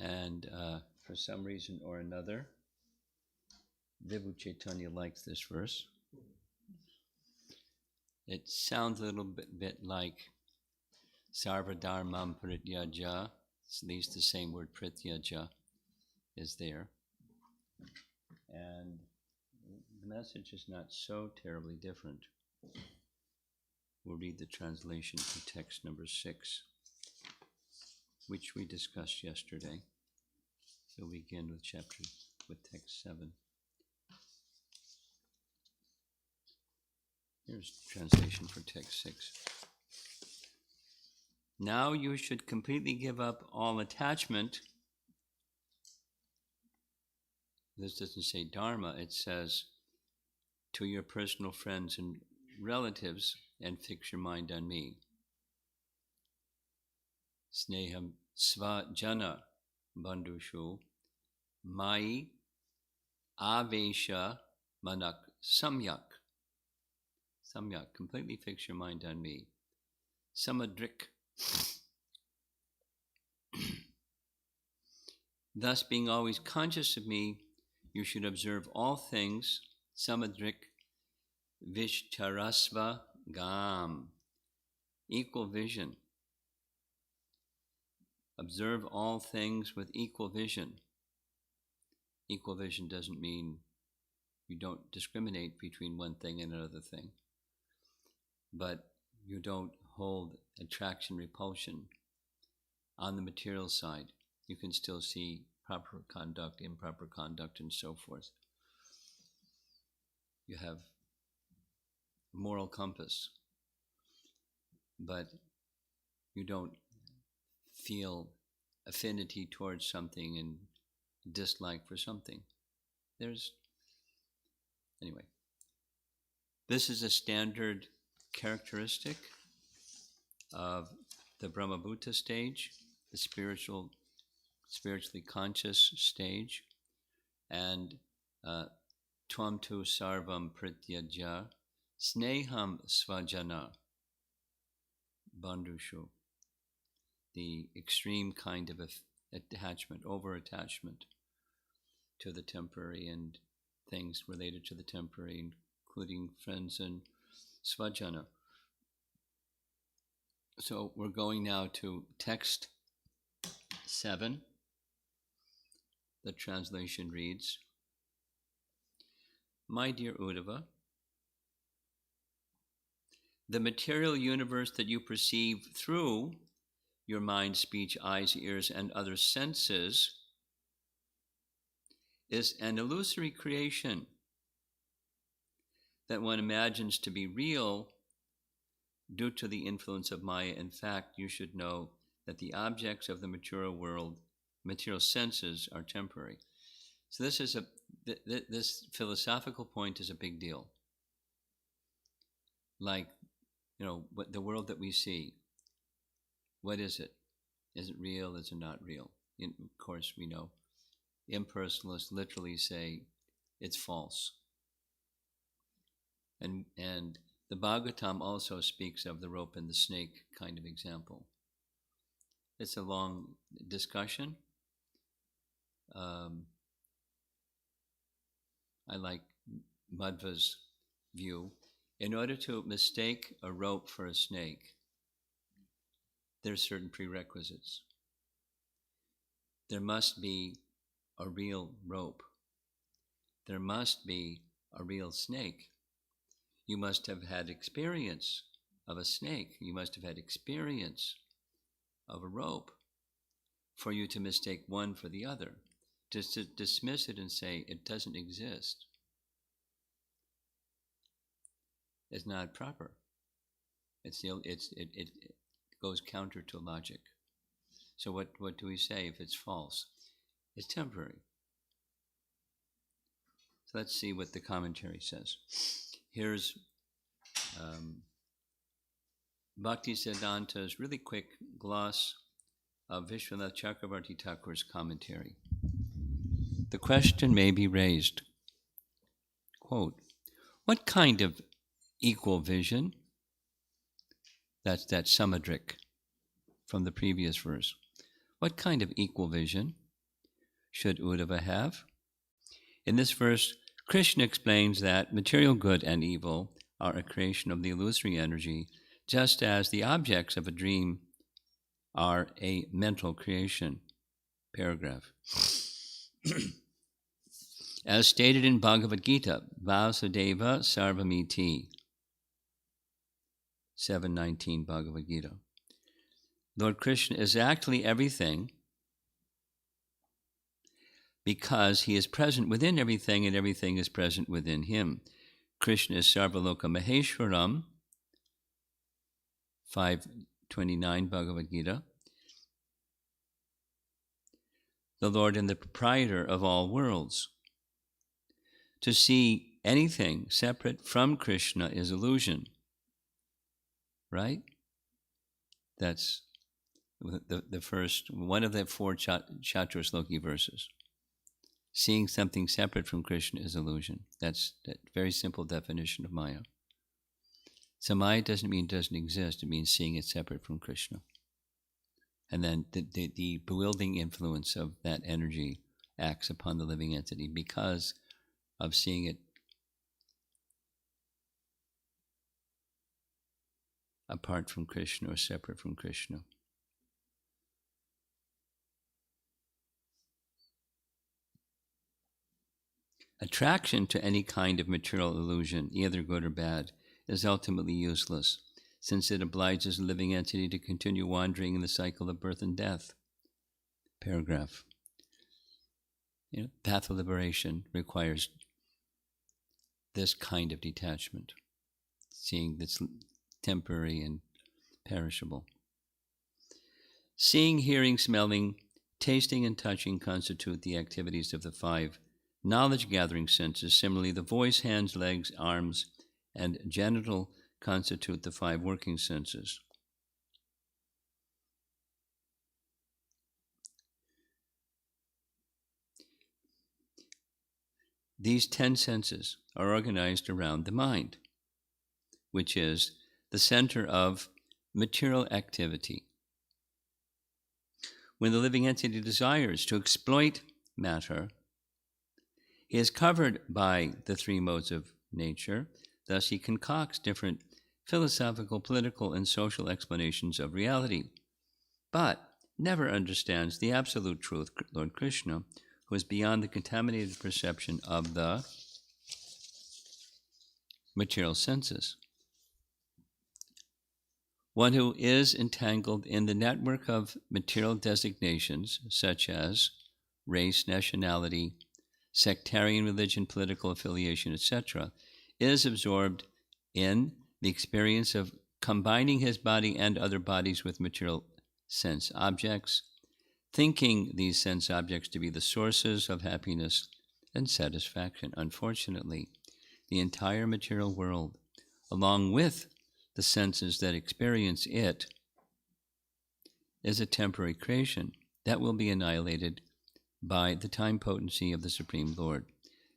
And for some reason or another, Vibhu Chaitanya likes this verse. It sounds a little bit like Sarvadharmam Prityaja. At least the same word Prityaja is there. And the message is not so terribly different. We'll read the translation for text number 6, which we discussed yesterday. So we begin with text 7. Here's translation for text 6. Now you should completely give up all attachment. This doesn't say dharma, it says to your personal friends and relatives, and fix your mind on me. Sneham svajana bandhushu mai avesha manak samyak. Samyak, completely fix your mind on me. Samadrik. Thus, being always conscious of me, you should observe all things. Samadrik vishcharasva gam. Equal vision. Observe all things with equal vision. Equal vision doesn't mean you don't discriminate between one thing and another thing, but you don't hold attraction, repulsion on the material side. You can still see proper conduct, improper conduct, and so forth. You have moral compass, but you don't feel affinity towards something and dislike for something. Anyway, this is a standard characteristic of the Brahmabhuta stage, the spiritually conscious stage, and Tvam tu sarvam prityaja sneham svajana bandhushu, the extreme kind of attachment, over-attachment to the temporary and things related to the temporary, including friends and svajana. So we're going now to text 7. The translation reads, My dear Uddhava, the material universe that you perceive through your mind, speech, eyes, ears, and other senses is an illusory creation that one imagines to be real due to the influence of Maya. In fact, you should know that the objects of the material world, material senses, are temporary. So this philosophical point is a big deal. Like, what the world that we see, what is it? Is it real? Is it not real? Of course, we know impersonalists literally say it's false. And the Bhagavatam also speaks of the rope and the snake kind of example. It's a long discussion. I like Madhva's view. In order to mistake a rope for a snake, there are certain prerequisites. There must be a real rope. There must be a real snake. You must have had experience of a snake. You must have had experience of a rope for you to mistake one for the other. Just to dismiss it and say it doesn't exist is not proper. It goes counter to logic. So what do we say if it's false? It's temporary. So let's see what the commentary says. Here's Bhakti Siddhanta's really quick gloss of Vishwanath Chakravarti Thakur's commentary. The question may be raised, quote, what kind of equal vision? That's Samadrik from the previous verse. What kind of equal vision should Uddhava have? In this verse, Krishna explains that material good and evil are a creation of the illusory energy, just as the objects of a dream are a mental creation. Paragraph. As stated in Bhagavad Gita, Vasudeva Sarvamiti, 7:19 Bhagavad Gita, Lord Krishna is actually everything because he is present within everything and everything is present within him. Krishna is Sarvaloka Maheshwaram, 5:29 Bhagavad Gita, the Lord and the proprietor of all worlds. To see anything separate from Krishna is illusion, right? That's the first, one of the four Chaturshloki verses. Seeing something separate from Krishna is illusion. That's that very simple definition of Maya. So Maya doesn't mean it doesn't exist, it means seeing it separate from Krishna. And then the bewildering influence of that energy acts upon the living entity because of seeing it apart from Krishna or separate from Krishna. Attraction to any kind of material illusion, either good or bad, is ultimately useless, since it obliges a living entity to continue wandering in the cycle of birth and death. Paragraph. Path of liberation requires this kind of detachment, seeing that's temporary and perishable. Seeing, hearing, smelling, tasting, and touching constitute the activities of the five knowledge-gathering senses. Similarly, the voice, hands, legs, arms, and genital constitute the five working senses. These 10 senses are organized around the mind, which is the center of material activity. When the living entity desires to exploit matter, he is covered by the three modes of nature. Thus, he concocts different philosophical, political, and social explanations of reality, but never understands the absolute truth, Lord Krishna, who is beyond the contaminated perception of the material senses. One who is entangled in the network of material designations, such as race, nationality, sectarian religion, political affiliation, etc., is absorbed in the experience of combining his body and other bodies with material sense objects, thinking these sense objects to be the sources of happiness and satisfaction. Unfortunately, the entire material world, along with the senses that experience it, is a temporary creation that will be annihilated by the time potency of the Supreme Lord.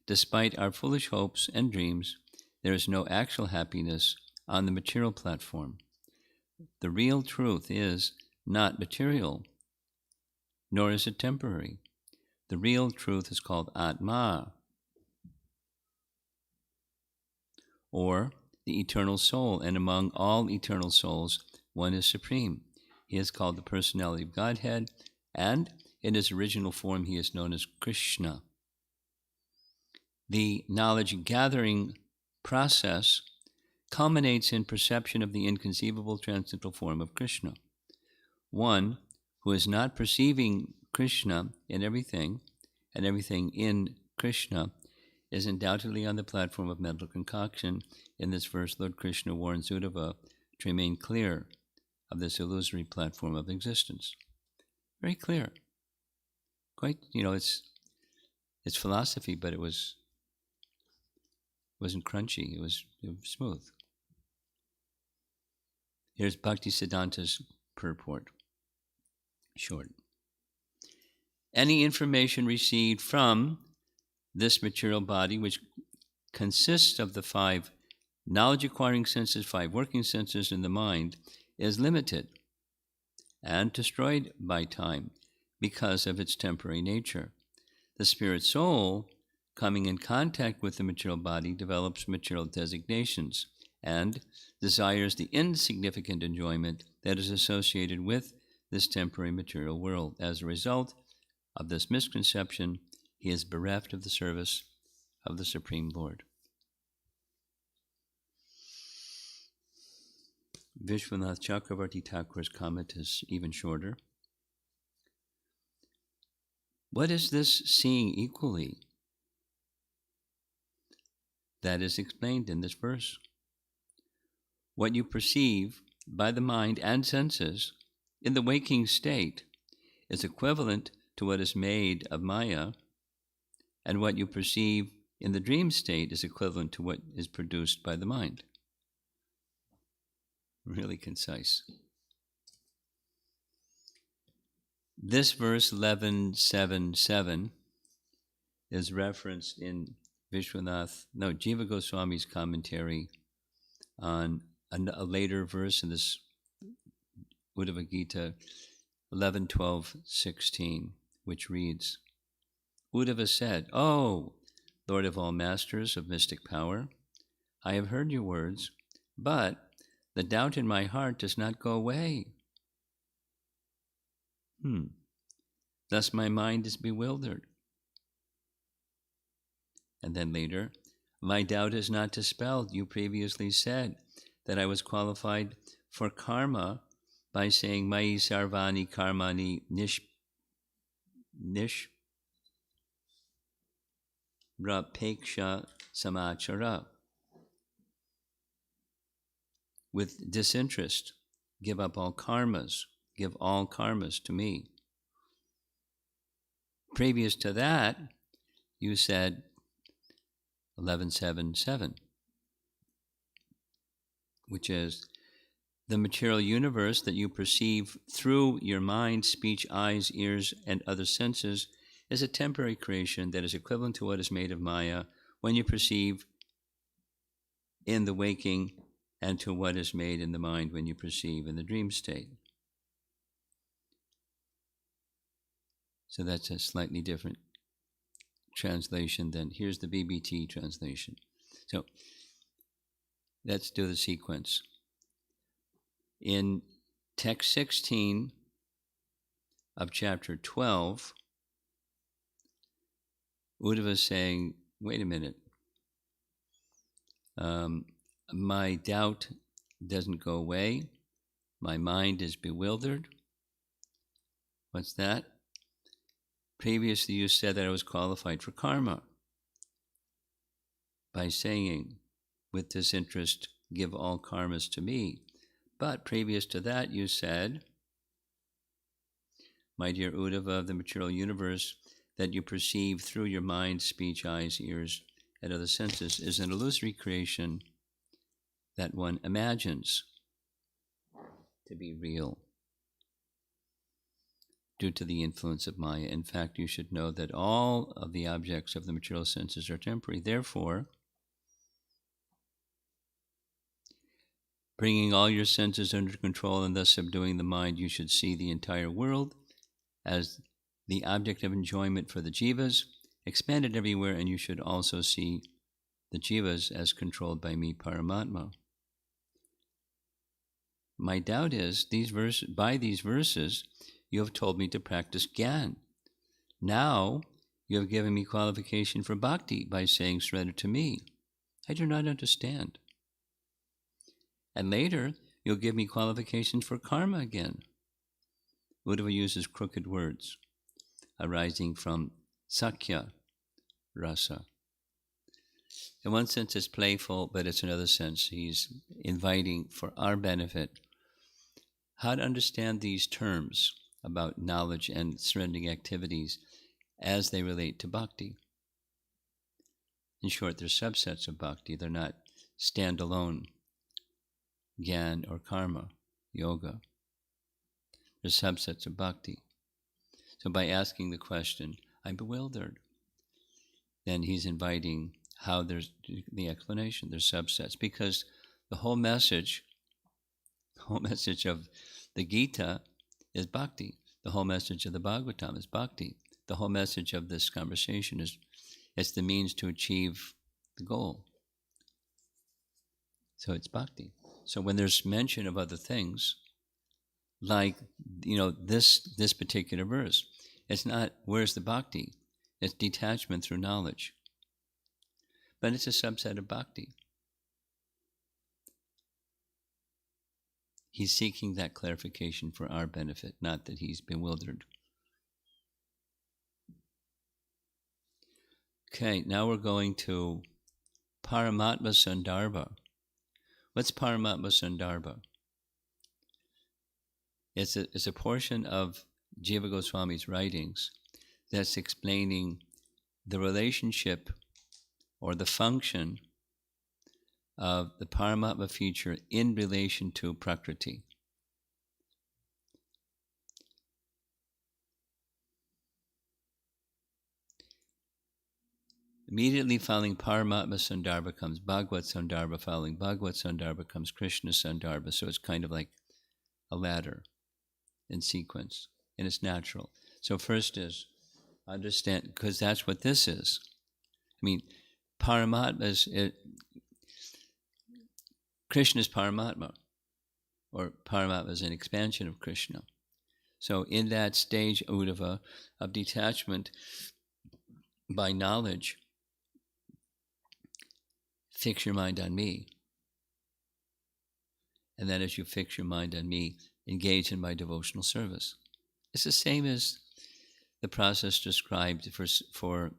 Despite our foolish hopes and dreams, there is no actual happiness on the material platform. The real truth is not material, nor is it temporary. The real truth is called Atma, or the eternal soul, and among all eternal souls, one is supreme. He is called the personality of Godhead, and in his original form, he is known as Krishna. The knowledge-gathering process culminates in perception of the inconceivable transcendental form of Krishna. One who is not perceiving Krishna in everything, and everything in Krishna, is undoubtedly on the platform of mental concoction. In this verse, Lord Krishna warns Uddhava to remain clear of this illusory platform of existence. Very clear. Quite, it's philosophy, but it wasn't crunchy. It was smooth. Here's Bhaktisiddhanta's purport. Short. Any information received from this material body, which consists of the five knowledge-acquiring senses, five working senses in the mind, is limited and destroyed by time because of its temporary nature. The spirit soul, coming in contact with the material body, develops material designations and desires the insignificant enjoyment that is associated with this temporary material world. As a result of this misconception, he is bereft of the service of the Supreme Lord. Vishwanath Chakravarti Thakur's comment is even shorter. What is this seeing equally? That is explained in this verse. What you perceive by the mind and senses in the waking state is equivalent to what is made of Maya, and what you perceive in the dream state is equivalent to what is produced by the mind. Really concise. This verse 11.7.7 is referenced in Jiva Goswami's commentary on a later verse in this Uddhava Gita 11.12.16, which reads, Uddhava said, "O Lord of all masters of mystic power, I have heard your words, but the doubt in my heart does not go away. Thus my mind is bewildered." And then later, "My doubt is not dispelled. You previously said that I was qualified for karma by saying Mayi Sarvani Karmani Nishrapeksha Samachara. With disinterest, give up all karmas, give all karmas to me." Previous to that, you said 11.7.7, which is, the material universe that you perceive through your mind, speech, eyes, ears, and other senses is a temporary creation that is equivalent to what is made of Maya when you perceive in the waking, and to what is made in the mind when you perceive in the dream state. So that's a slightly different translation than, here's the BBT translation. So let's do the sequence. In text 16 of chapter 12, Uddhava is saying, wait a minute, my doubt doesn't go away, my mind is bewildered. What's that? Previously you said that I was qualified for karma by saying, with disinterest, give all karmas to me. But previous to that you said, my dear Uddhava of the material universe, that you perceive through your mind, speech, eyes, ears, and other senses is an illusory creation that one imagines to be real due to the influence of Maya. In fact, you should know that all of the objects of the material senses are temporary. Therefore, bringing all your senses under control and thus subduing the mind, you should see the entire world as the object of enjoyment for the jivas, expanded everywhere, and you should also see the jivas as controlled by me, Paramatma. My doubt is, by these verses, you have told me to practice Gyan. Now, you have given me qualification for bhakti by saying surrender to me. I do not understand. And later, you'll give me qualifications for karma again. Uddhava uses crooked words arising from Sakya rasa. In one sense, it's playful, but it's another sense. He's inviting, for our benefit, how to understand these terms about knowledge and surrendering activities as they relate to bhakti. In short, they're subsets of bhakti. They're not standalone Gyan or karma, yoga. They're subsets of bhakti. So by asking the question, I'm bewildered, then he's inviting how there's the explanation, there's subsets, because the whole message of the Gita is bhakti. The whole message of the Bhagavatam is bhakti. The whole message of this conversation is it's the means to achieve the goal. So it's bhakti. So when there's mention of other things, like, this particular verse, it's not where's the bhakti? It's detachment through knowledge. But it's a subset of bhakti. He's seeking that clarification for our benefit, not that he's bewildered. Okay, now we're going to Paramatma Sandarbha. What's Paramatma Sandarbha? It's a portion of Jiva Goswami's writings that's explaining the relationship or the function of the Paramatma feature in relation to Prakriti. Immediately following Paramatma Sandarbha comes Bhagavad Sandarbha, following Bhagavad Sandarbha comes Krishna Sandarbha, so it's kind of like a ladder in sequence, and it's natural. So first is understand, because that's what this is. I mean, Paramatma Krishna is Paramatma, or Paramatma is an expansion of Krishna. So in that stage, Uddhava, of detachment by knowledge, fix your mind on me. And then as you fix your mind on me, engage in my devotional service. It's the same as the process described for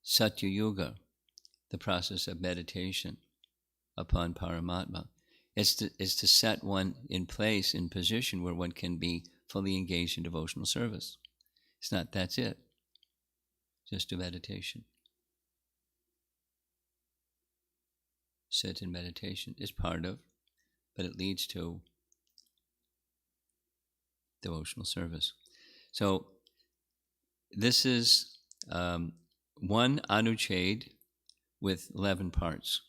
Satya Yuga, the process of meditation upon Paramatma. It's to set one in place, in position where one can be fully engaged in devotional service. It's not that's it. Just do meditation. Sit in meditation is part of, but it leads to devotional service. So this is one Anuchhed with 11 parts.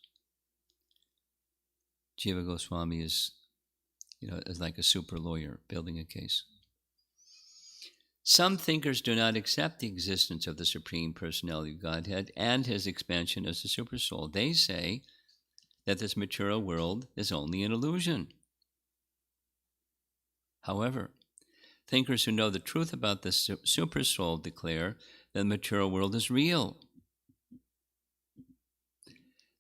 Jiva Goswami is like a super lawyer building a case. Some thinkers do not accept the existence of the Supreme Personality of Godhead and his expansion as the Supersoul. They say that this material world is only an illusion. However, thinkers who know the truth about the Supersoul declare that the material world is real.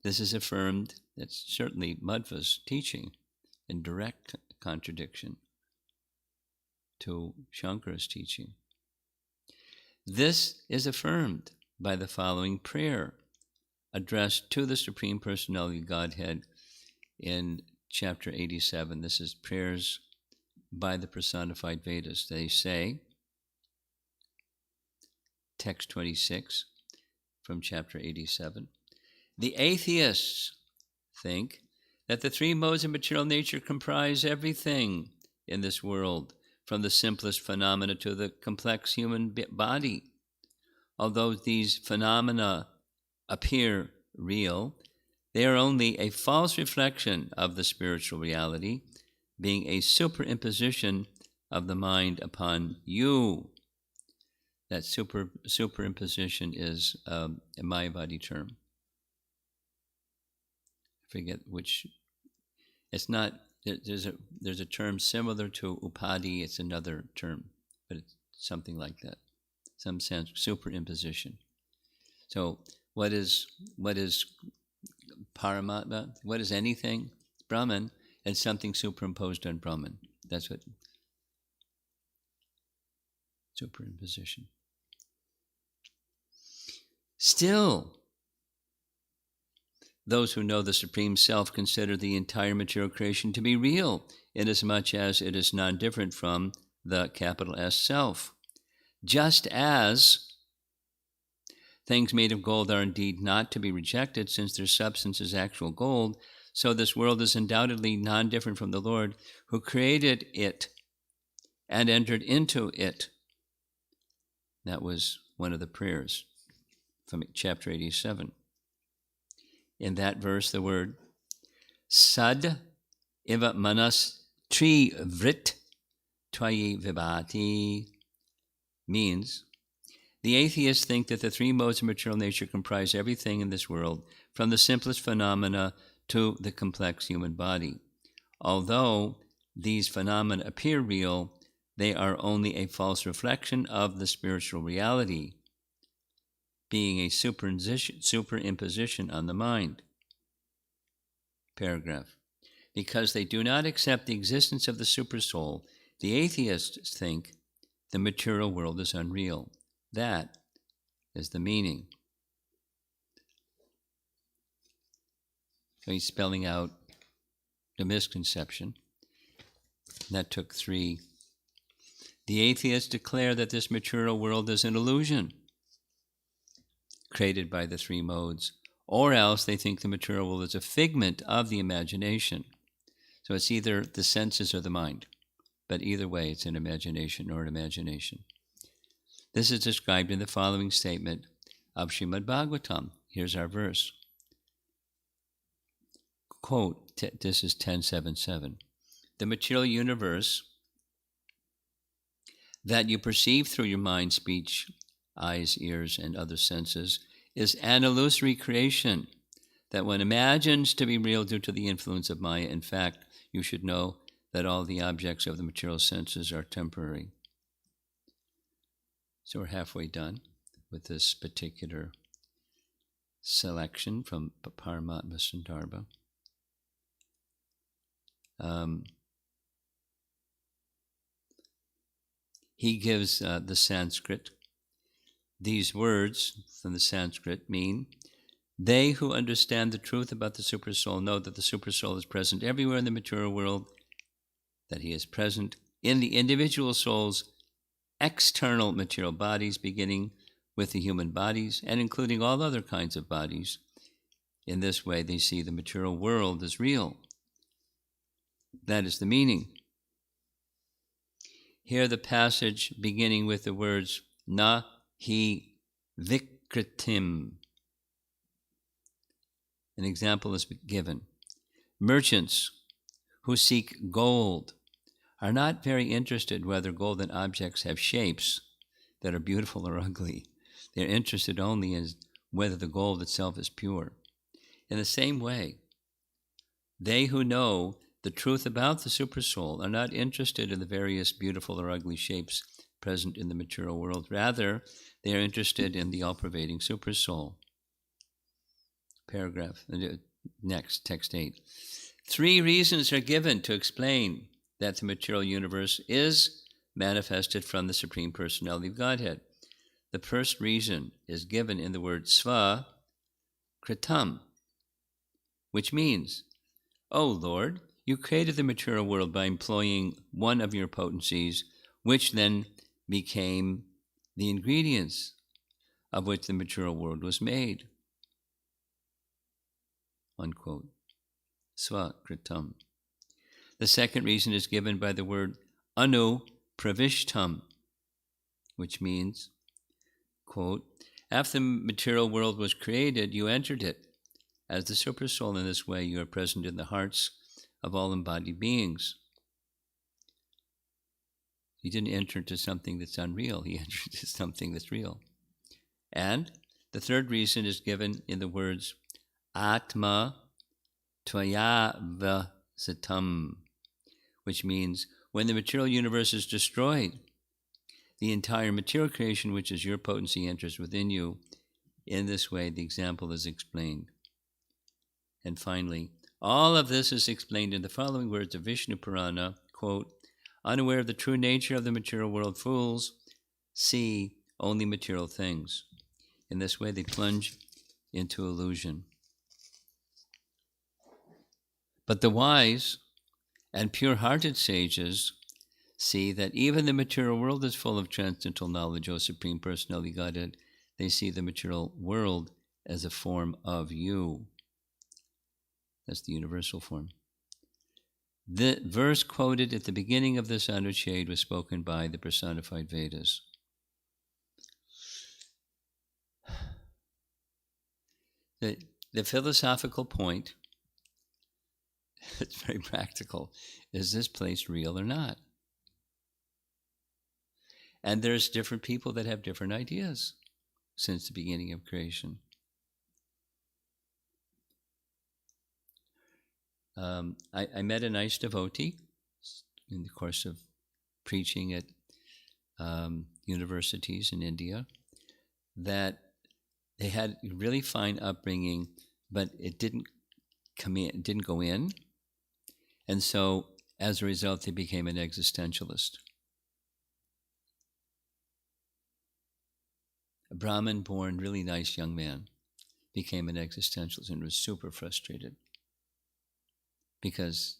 This is affirmed, that's certainly Madhva's teaching, in direct contradiction to Shankara's teaching. This is affirmed by the following prayer addressed to the Supreme Personality of Godhead in chapter 87. This is prayers by the personified Vedas. They say, text 26 from chapter 87, the atheists think that the three modes of material nature comprise everything in this world, from the simplest phenomena to the complex human body. Although these phenomena appear real, they are only a false reflection of the spiritual reality, being a superimposition of the mind upon you. That superimposition is a Mayavadi term. I forget which. It's not. There's a term similar to upadi. It's another term, but it's something like that. Some sense superimposition. So what is Paramatma? What is anything? Brahman, and something superimposed on Brahman. That's what superimposition. Still, those who know the Supreme Self consider the entire material creation to be real, inasmuch as it is non-different from the capital S Self. Just as things made of gold are indeed not to be rejected, since their substance is actual gold, so this world is undoubtedly non-different from the Lord who created it and entered into it. That was one of the prayers from chapter 87. In that verse, the word sad iva manas tri vrit tvayi vibhati means the atheists think that the three modes of material nature comprise everything in this world, from the simplest phenomena to the complex human body. Although these phenomena appear real, they are only a false reflection of the spiritual reality, being a superimposition on the mind. Paragraph. Because they do not accept the existence of the supersoul, the atheists think the material world is unreal. That is the meaning. So he's spelling out the misconception. That took 3. The atheists declare that this material world is an illusion created by the 3 modes, or else they think the material world is a figment of the imagination. So it's either the senses or the mind, but either way it's an imagination or an imagination. This is described in the following statement of Srimad Bhagavatam. Here's our verse. Quote, this is 10.7.7. The material universe that you perceive through your mind, speech, eyes, ears, and other senses is an illusory creation that one imagines to be real due to the influence of Maya. In fact, you should know that all the objects of the material senses are temporary. So we're halfway done with this particular selection from Paramatma Sandarbha. He gives the Sanskrit. These words from the Sanskrit mean, they who understand the truth about the Supersoul know that the Supersoul is present everywhere in the material world, that he is present in the individual soul's external material bodies, beginning with the human bodies and including all other kinds of bodies. In this way, they see the material world as real. That is the meaning. Here the passage beginning with the words, na hi vikritim. An example is given. Merchants who seek gold are not very interested whether golden objects have shapes that are beautiful or ugly. They're interested only in whether the gold itself is pure. In the same way, they who know the truth about the Supersoul are not interested in the various beautiful or ugly shapes present in the material world. Rather, they are interested in the all-pervading Supersoul. Paragraph. Next, text 8. 3 reasons are given to explain that the material universe is manifested from the Supreme Personality of Godhead. The first reason is given in the word sva kritam, which means, O Lord, you created the material world by employing one of your potencies, which then became the ingredients of which the material world was made. Unquote. Svakritam. The second reason is given by the word anu pravishtam, which means, quote, after the material world was created, you entered it. As the Supersoul, in this way, you are present in the hearts of all embodied beings. He didn't enter into something that's unreal. He entered into something that's real. And the third reason is given in the words Atma Tvaya Vasatam, which means when the material universe is destroyed, the entire material creation, which is your potency, enters within you. In this way, the example is explained. And finally, all of this is explained in the following words of Vishnu Purana, quote, unaware of the true nature of the material world, fools see only material things. In this way, they plunge into illusion. But the wise and pure-hearted sages see that even the material world is full of transcendental knowledge, O Supreme Personality Godhead. They see the material world as a form of you. That's the universal form. The verse quoted at the beginning of this Anucheda was spoken by the personified Vedas. The philosophical point, it's very practical, is this place real or not? And there's different people that have different ideas since the beginning of creation. I met a nice devotee in the course of preaching at universities in India, that they had a really fine upbringing, but it didn't go in. And so as a result, they became an existentialist. A Brahmin-born, really nice young man became an existentialist and was super frustrated, because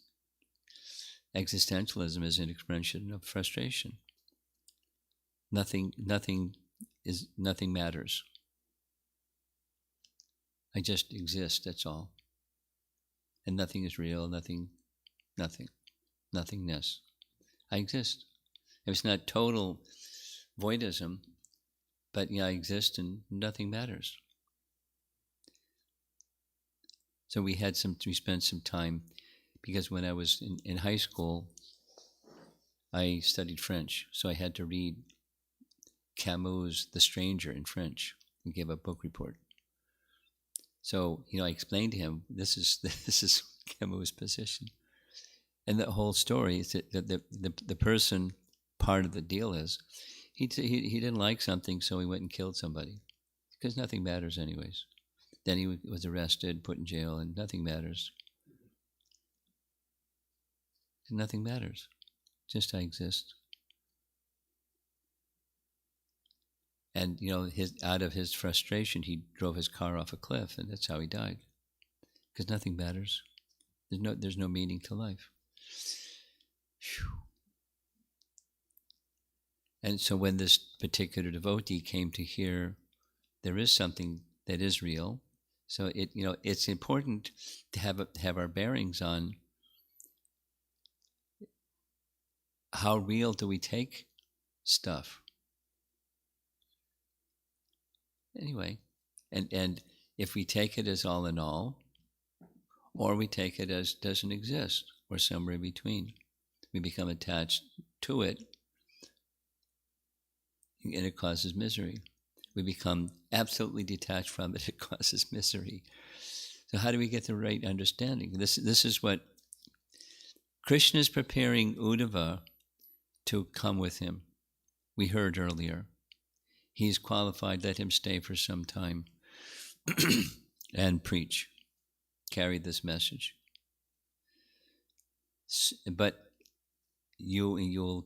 existentialism is an expression of frustration. Nothing matters. I just exist, that's all. And nothing is real, nothingness. I exist. It's not total voidism, but I exist and nothing matters. So we spent some time, because when I was in high school, I studied French, so I had to read Camus' The Stranger in French and give a book report. So, I explained to him, this is Camus' position. And the whole story is that the person, part of the deal is, he didn't like something, so he went and killed somebody, because nothing matters anyways. Then he was arrested, put in jail, and nothing matters. Nothing matters. Just I exist. And, out of his frustration, he drove his car off a cliff, and that's how he died. Because nothing matters. There's no meaning to life. Whew. And so when this particular devotee came to hear there is something that is real, so it's important to have our bearings on how real do we take stuff. Anyway, and if we take it as all in all, or we take it as doesn't exist, or somewhere in between, we become attached to it, and it causes misery. We become absolutely detached from it, it causes misery. So how do we get the right understanding? This is what Krishna is preparing Uddhava to come with him. We heard earlier. He's qualified, let him stay for some time and preach, carry this message. But you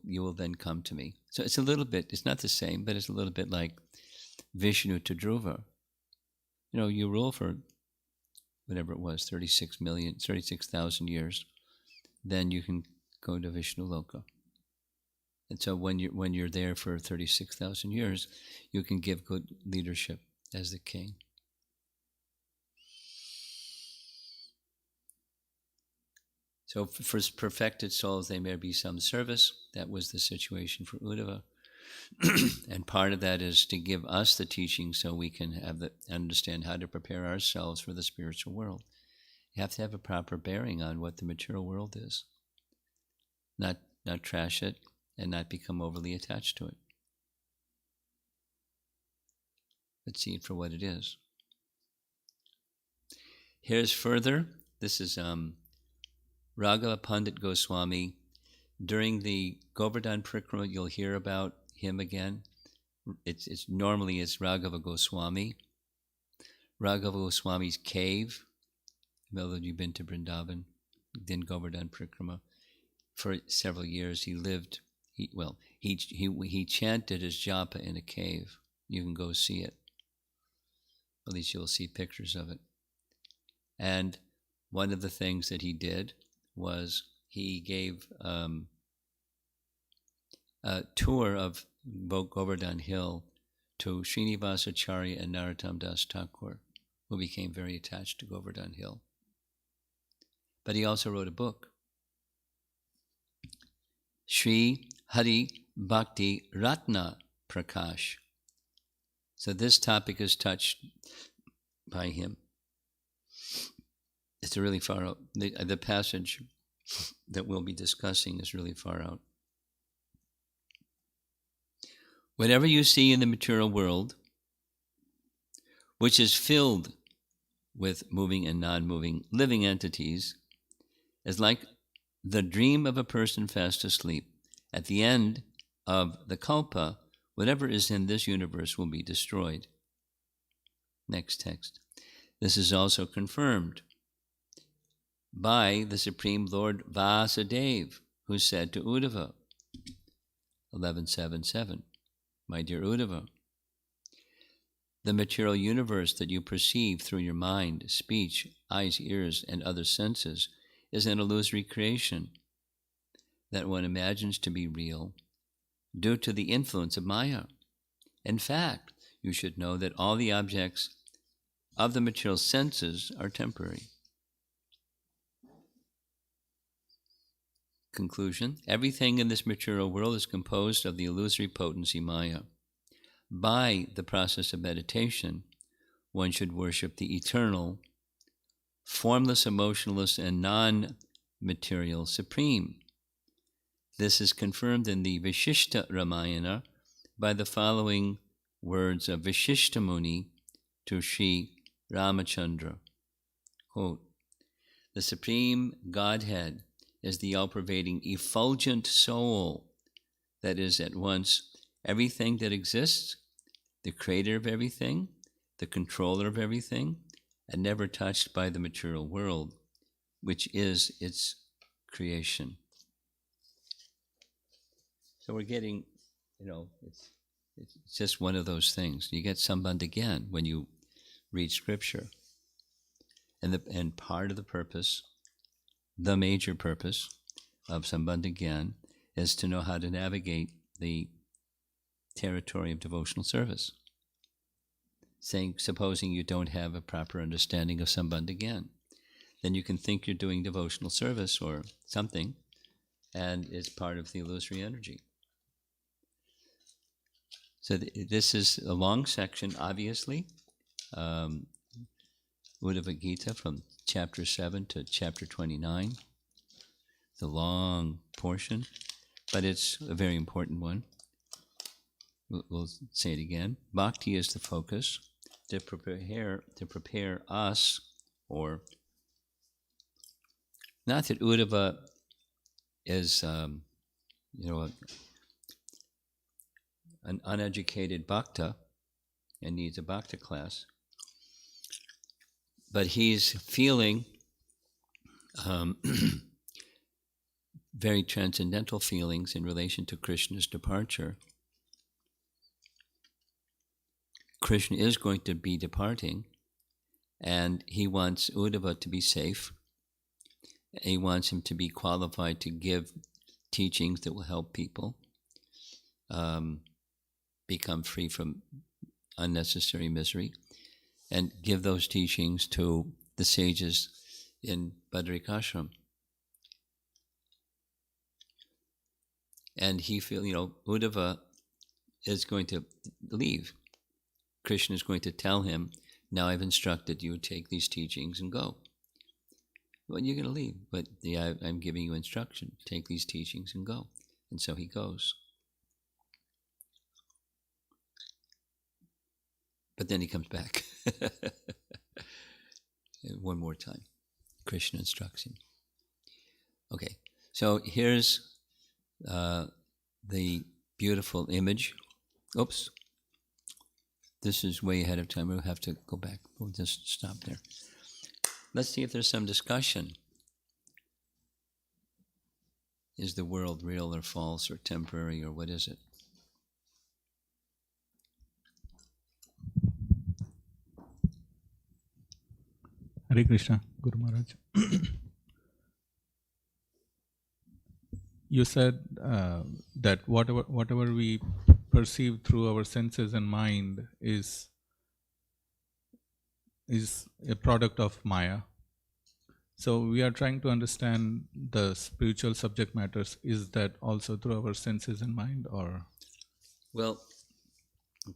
will then come to me. So it's a little bit, it's not the same, but it's a little bit like Vishnu to Dhruva. You rule for whatever it was, 36,000 years, then you can go to Vishnu Loka. And so when you're there for 36,000 years, you can give good leadership as the king. So for perfected souls, there may be some service. That was the situation for Uddhava. And part of that is to give us the teaching so we can understand how to prepare ourselves for the spiritual world. You have to have a proper bearing on what the material world is. Not trash it, and not become overly attached to it. But see it for what it is. Here's further. This is Raghava Pandit Goswami. During the Govardhan Parikrama, you'll hear about him again. It's normally Raghava Goswami. Raghava Goswami's cave. Whether you've been to Vrindavan, then Govardhan Parikrama. For several years, he lived. He chanted his japa in a cave. You can go see it. At least you'll see pictures of it. And one of the things that he did was he gave a tour of Govardhan Hill to Srinivasacharya and Narottam Das Thakur, who became very attached to Govardhan Hill. But he also wrote a book, Sri Hari Bhakti Ratna Prakash. So this topic is touched by him. It's really far out. The passage that we'll be discussing is really far out. Whatever you see in the material world, which is filled with moving and non-moving living entities, is like the dream of a person fast asleep. At the end of the kalpa, whatever is in this universe will be destroyed. Next text. This is also confirmed by the Supreme Lord Vasudeva, who said to Uddhava, 1177, my dear Uddhava, the material universe that you perceive through your mind, speech, eyes, ears, and other senses is an illusory creation that one imagines to be real due to the influence of Maya. In fact, you should know that all the objects of the material senses are temporary. Conclusion: everything in this material world is composed of the illusory potency Maya. By the process of meditation, one should worship the eternal, formless, emotionless, and non-material Supreme. This is confirmed in the Vishishta Ramayana by the following words of Vishishta Muni to Sri Ramachandra. Quote, the Supreme Godhead is the all-pervading effulgent soul that is at once everything that exists, the creator of everything, the controller of everything, and never touched by the material world, which is its creation. So we're getting, it's just one of those things. You get Sambandha Gyan when you read scripture. And part of the purpose, the major purpose of Sambandha Gyan is to know how to navigate the territory of devotional service. Supposing you don't have a proper understanding of Sambandha Gyan, then you can think you're doing devotional service or something, and it's part of the illusory energy. So this is a long section, obviously. Uddhava Gita from chapter 7 to chapter 29. It's a long portion, but it's a very important one. We'll say it again. Bhakti is the focus to prepare us, or not that Uddhava is, an uneducated bhakta and needs a bhakta class, but he's feeling very transcendental feelings in relation to Krishna's departure. Krishna is going to be departing, and he wants Uddhava to be safe. He wants him to be qualified to give teachings that will help people become free from unnecessary misery, and give those teachings to the sages in Badrikashram. And he feels, Uddhava is going to leave. Krishna is going to tell him, now I've instructed you, take these teachings and go. Well, you're going to leave, but I'm giving you instruction, take these teachings and go. And so he goes. But then he comes back. One more time. Krishna instructs him. Okay, so here's the beautiful image. Oops. This is way ahead of time. We'll have to go back. We'll just stop there. Let's see if there's some discussion. Is the world real or false or temporary, or what is it? Hare Krishna, Guru Maharaj. You said that whatever we perceive through our senses and mind is a product of Maya. So we are trying to understand the spiritual subject matters. Is that also through our senses and mind, or? Well,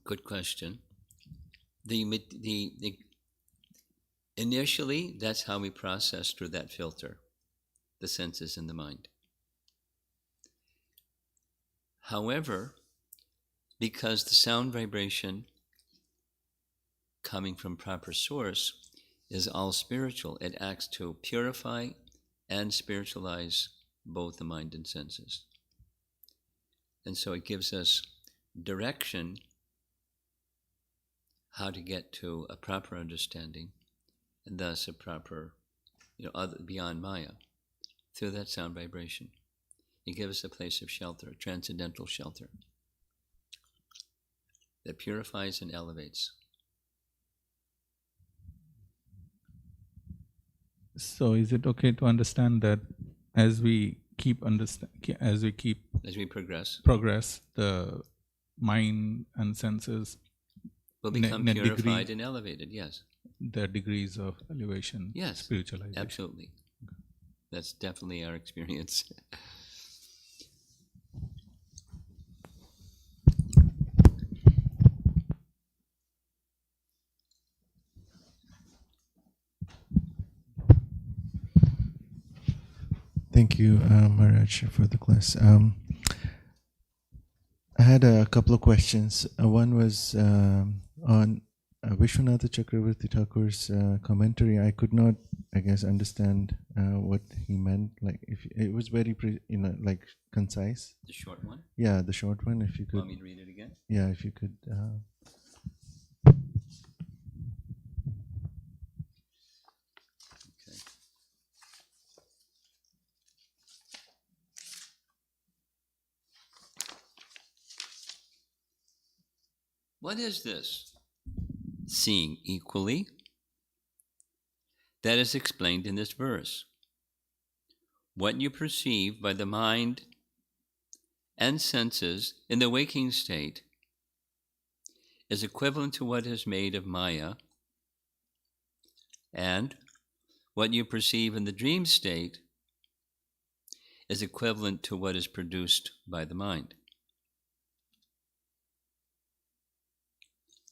good question. Initially, that's how we process through that filter, the senses and the mind. However, Because the sound vibration coming from proper source is all spiritual. It acts to purify and spiritualize both the mind and senses. And so it gives us direction how to get to a proper understanding, and thus a proper, beyond Maya, through that sound vibration. It gives us a place of shelter, a transcendental shelter that purifies and elevates. So is it okay to understand that as we as we progress, the mind and senses will become purified and elevated? Yes. The degrees of elevation, yes, spiritualization. Absolutely. Okay. That's definitely our experience. Thank you, Maharaj, for the class. I had a couple of questions. One was on Vishwanatha Chakravarti Thakur's commentary. I could not, I guess, understand what he meant. Like, if it was very, like concise. The short one? Yeah, the short one. If you could. Want me to read it again? Yeah, if you could. What is this? Seeing equally. That is explained in this verse. What you perceive by the mind and senses in the waking state is equivalent to what is made of Maya, and what you perceive in the dream state is equivalent to what is produced by the mind.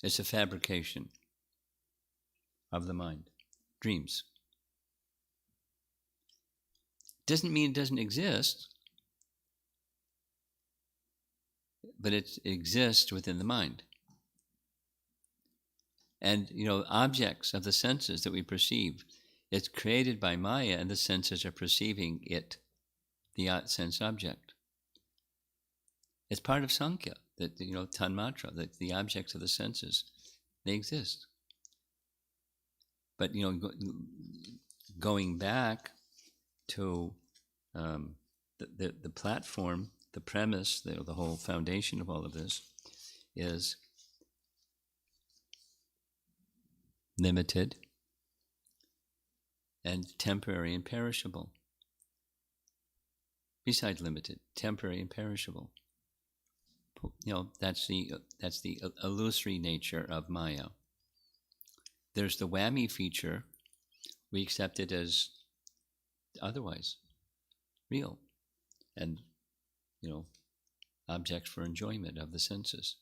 It's a fabrication of the mind. Dreams. Doesn't mean it doesn't exist, but it exists within the mind. And, objects of the senses that we perceive, it's created by Maya, and the senses are perceiving it, the sense object. It's part of Sankhya, that, Tanmatra, that the objects of the senses, they exist. But, going back to the platform, the premise, the whole foundation of all of this is limited and temporary and perishable. Besides limited, temporary and perishable. That's the illusory nature of Maya. There's the whammy feature. We accept it as otherwise real, and objects for enjoyment of the senses.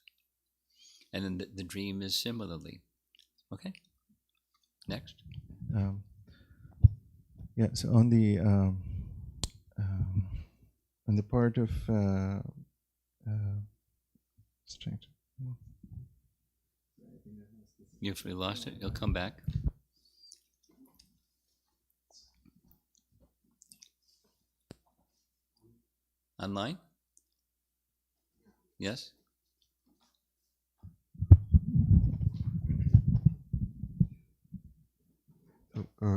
And then the dream is similarly. Okay. Next. Yeah. So on the part of strength. If we lost it, it'll come back. Online? Yes?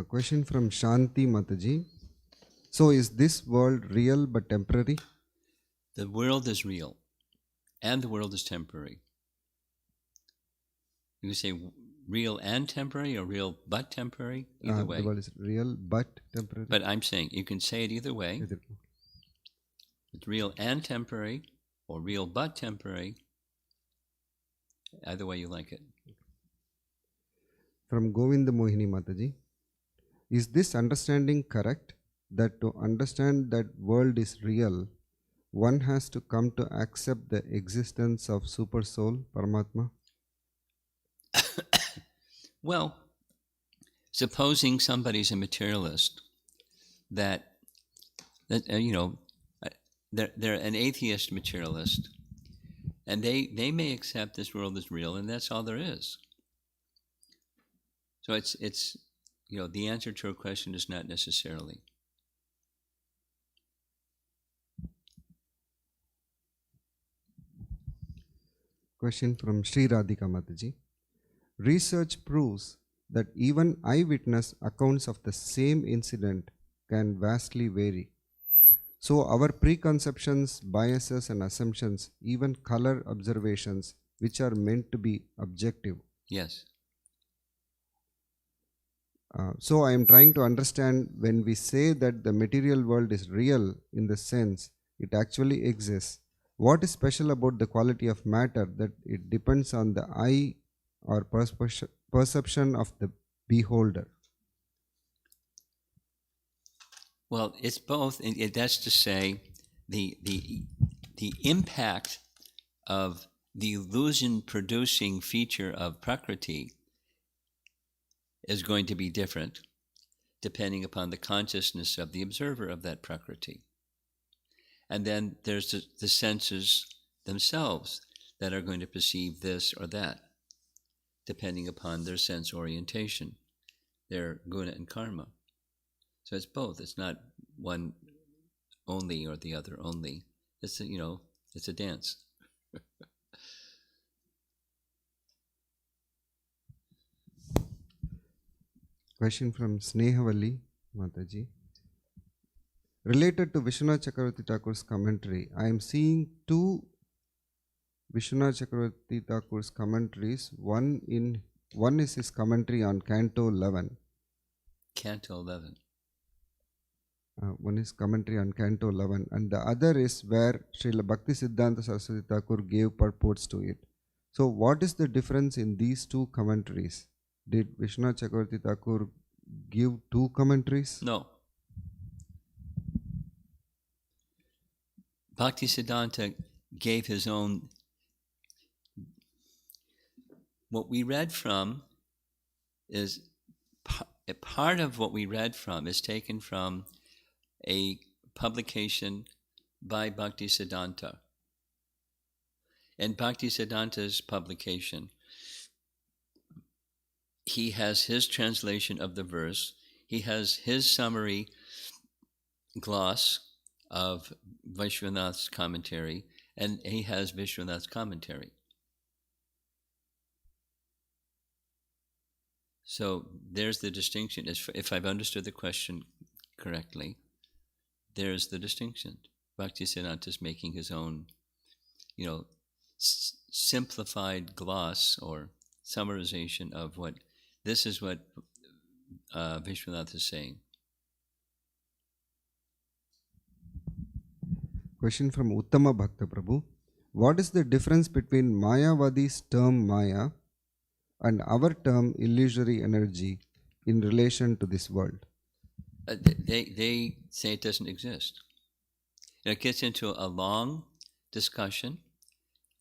Question from Shanti Mataji. So is this world real but temporary? The world is real, and the world is temporary. You can say real and temporary, or real but temporary, either way. The world is real but temporary. But I'm saying you can say it either way. It's real and temporary, or real but temporary. Either way you like it. From Govinda Mohini Mataji. Is this understanding correct? That to understand that world is real, one has to come to accept the existence of Super Soul, Paramatma? Well, supposing somebody's a materialist, that they're an atheist materialist, And they may accept this world is real, and that's all there is. So it's the answer to your question is not necessarily. Question from Sri Radhika Mataji. Research proves that even eyewitness accounts of the same incident can vastly vary. So our preconceptions, biases and assumptions, even color observations, which are meant to be objective. Yes. So I am trying to understand, when we say that the material world is real in the sense it actually exists, what is special about the quality of matter that it depends on the eye or perception of the beholder? Well, it's both. That's to say, the impact of the illusion-producing feature of Prakriti is going to be different depending upon the consciousness of the observer of that Prakriti. And then there's the senses themselves that are going to perceive this or that, depending upon their sense orientation, their guna and karma. So it's both. It's not one only or the other only. It's it's a dance. Question from Snehavalli Mataji. Related to Vishwanath Chakravarti Thakur's commentary, I am seeing two Vishwanath Chakravarti Thakur's commentaries. One is his commentary on Canto 11. Canto 11. One is commentary on Canto 11, and the other is where Srila Bhakti Siddhanta Saraswati Thakur gave purports to it. So what is the difference in these two commentaries? Did Vishwanath Chakravarti Thakur give two commentaries? No. Bhakti Siddhanta gave his own. What we read from is a part of what we read from is taken from a publication by Bhakti Siddhanta. In Bhakti Siddhanta's publication, he has his translation of the verse, he has his summary gloss of Vishwanath's commentary, and he has Vishwanath's commentary. So there's the distinction. If I've understood the question correctly, there's the distinction. Bhakti Siddhanta is making his own, simplified gloss or summarization of what Vishwanath is saying. Question from Uddhava Bhakta Prabhu. What is the difference between Mayavadi's term Maya and our term illusory energy in relation to this world? They say it doesn't exist. It gets into a long discussion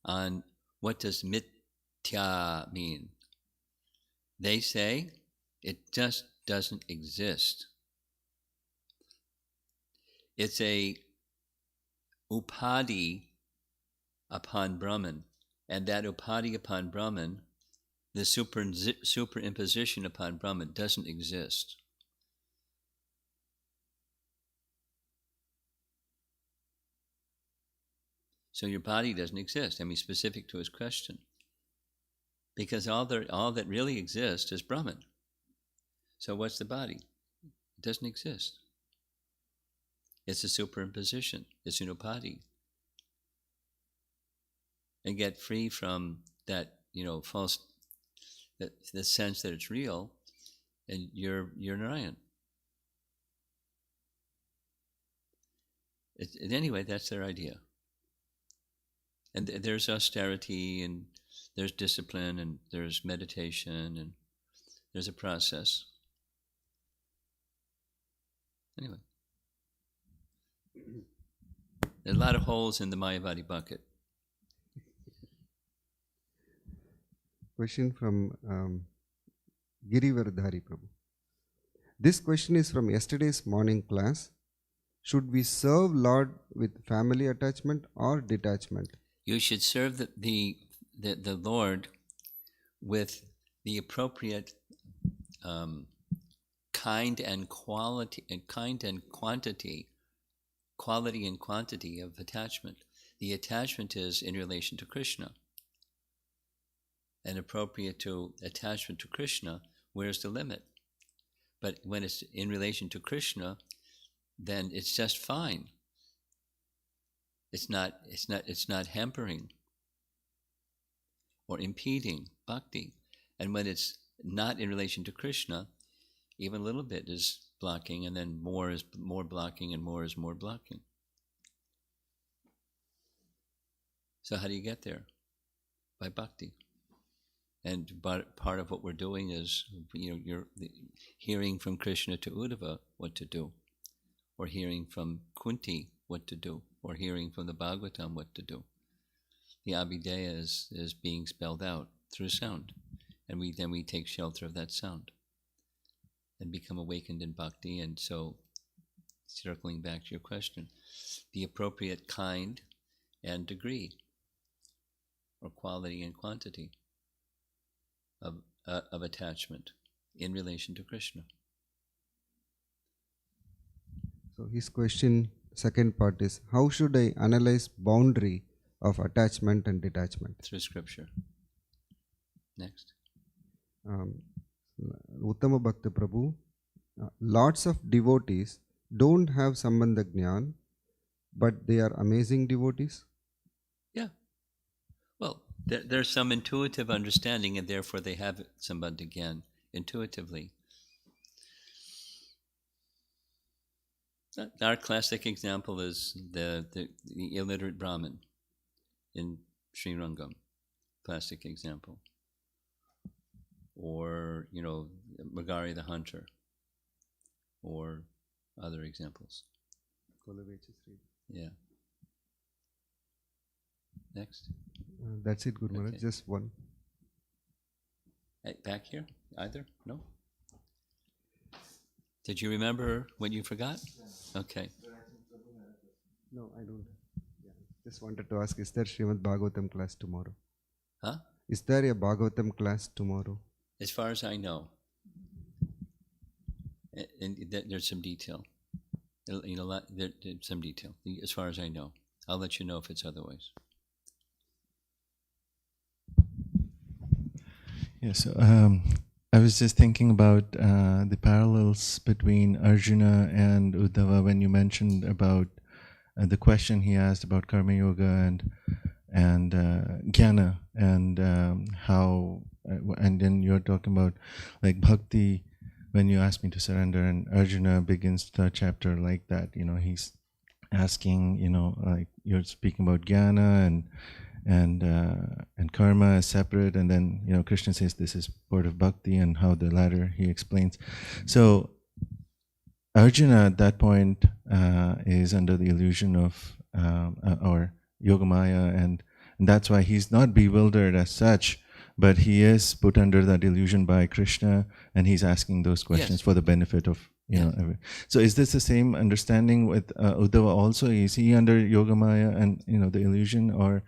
on what does mithya mean. They say it just doesn't exist. It's a upadi upon Brahman, and that upadi upon Brahman, the superimposition upon Brahman, doesn't exist. So your body doesn't exist. I mean, specific to his question, because all that really exists is Brahman. So what's the body? It doesn't exist. It's a superimposition. It's an upadi. And get free from that, false, the sense that it's real, and you're Narayan. Anyway, that's their idea. And there's austerity, and there's discipline, and there's meditation, and there's a process. Anyway. There's a lot of holes in the Mayavadi bucket. Question from Girivardhari Prabhu. This question is from yesterday's morning class. Should we serve Lord with family attachment or detachment? You should serve the Lord with the appropriate kind and quality and quantity of attachment. The attachment is in relation to Krishna. And appropriate to attachment to Krishna, where's the limit? But when it's in relation to Krishna, then it's just fine. It's not hampering or impeding bhakti. And when it's not in relation to Krishna, even a little bit is blocking, and then more is more blocking, and more is more blocking. So how do you get there? By bhakti. And part of what we're doing is, you're hearing from Krishna to Uddhava what to do, or hearing from Kunti what to do, or hearing from the Bhagavatam what to do. The Abhideya is being spelled out through sound, and we take shelter of that sound and become awakened in bhakti. And so, circling back to your question, the appropriate kind and degree, or quality and quantity of attachment in relation to Krishna. So his question, second part is, how should I analyze boundary of attachment and detachment? Through scripture. Next. Uttama Bhakta Prabhu, lots of devotees don't have Sambandha Jnana, but they are amazing devotees. Yeah. Well, there's some intuitive understanding, and therefore they have Sambandha again intuitively. Our classic example is the illiterate Brahmin in Sri Rangam. Classic example. Or, Magari the hunter. Or other examples. Yeah. Next. That's it, Guru Maharaj. Okay. Just one. Back here? Either? No? Did you remember what you forgot? Okay. No, I don't. Yeah. Just wanted to ask, is there Srimad Bhagavatam class tomorrow? Huh? Is there a Bhagavatam class tomorrow? As far as I know. And there's some detail. There's some detail, as far as I know. I'll let you know if it's otherwise. Yeah, so I was just thinking about the parallels between Arjuna and Uddhava when you mentioned about the question he asked about Karma Yoga and Jnana, and how, and then you're talking about like Bhakti when you asked me to surrender, and Arjuna begins the chapter like that. He's asking, like you're speaking about Jnana and karma is separate, and then Krishna says this is part of bhakti, and how the latter he explains. So Arjuna at that point is under the illusion of or Yogamaya, and that's why he's not bewildered as such, but he is put under that illusion by Krishna, and he's asking those questions. Yes. For the benefit of So is this the same understanding with Uddhava also? Is he under Yogamaya and the illusion, or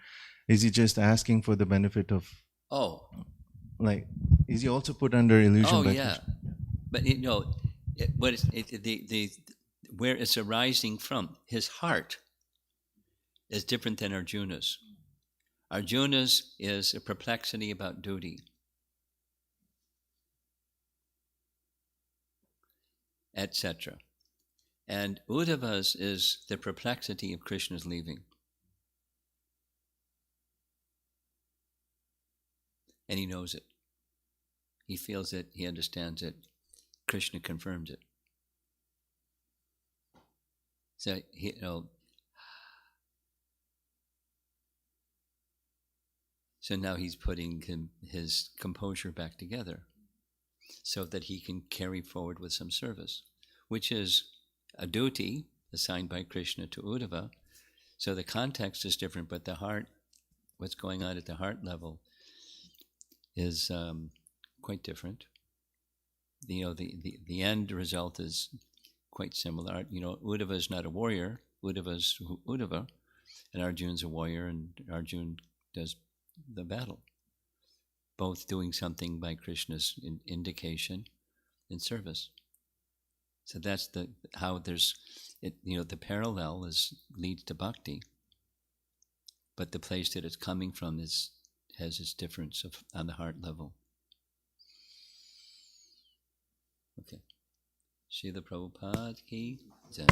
is he just asking for the benefit of? Oh, like, is he also put under illusion? Oh, yeah, but where it's arising from, his heart is different than Arjuna's. Arjuna's is a perplexity about duty, etc. And Uddhava's is the perplexity of Krishna's leaving. And he knows it. He feels it, he understands it. Krishna confirms it. So, so now he's putting his composure back together so that he can carry forward with some service, which is a duty assigned by Krishna to Uddhava. So the context is different, but the heart, what's going on at the heart level is quite different. The end result is quite similar. Uddhava is not a warrior. Uddhava is Uddhava. and Arjun's a warrior, and Arjun does the battle. Both doing something by Krishna's indication in service. So that's how there's it. The parallel leads to bhakti, but the place that it's coming from has its difference on the heart level. Okay. Srila Prabhupada ki jai.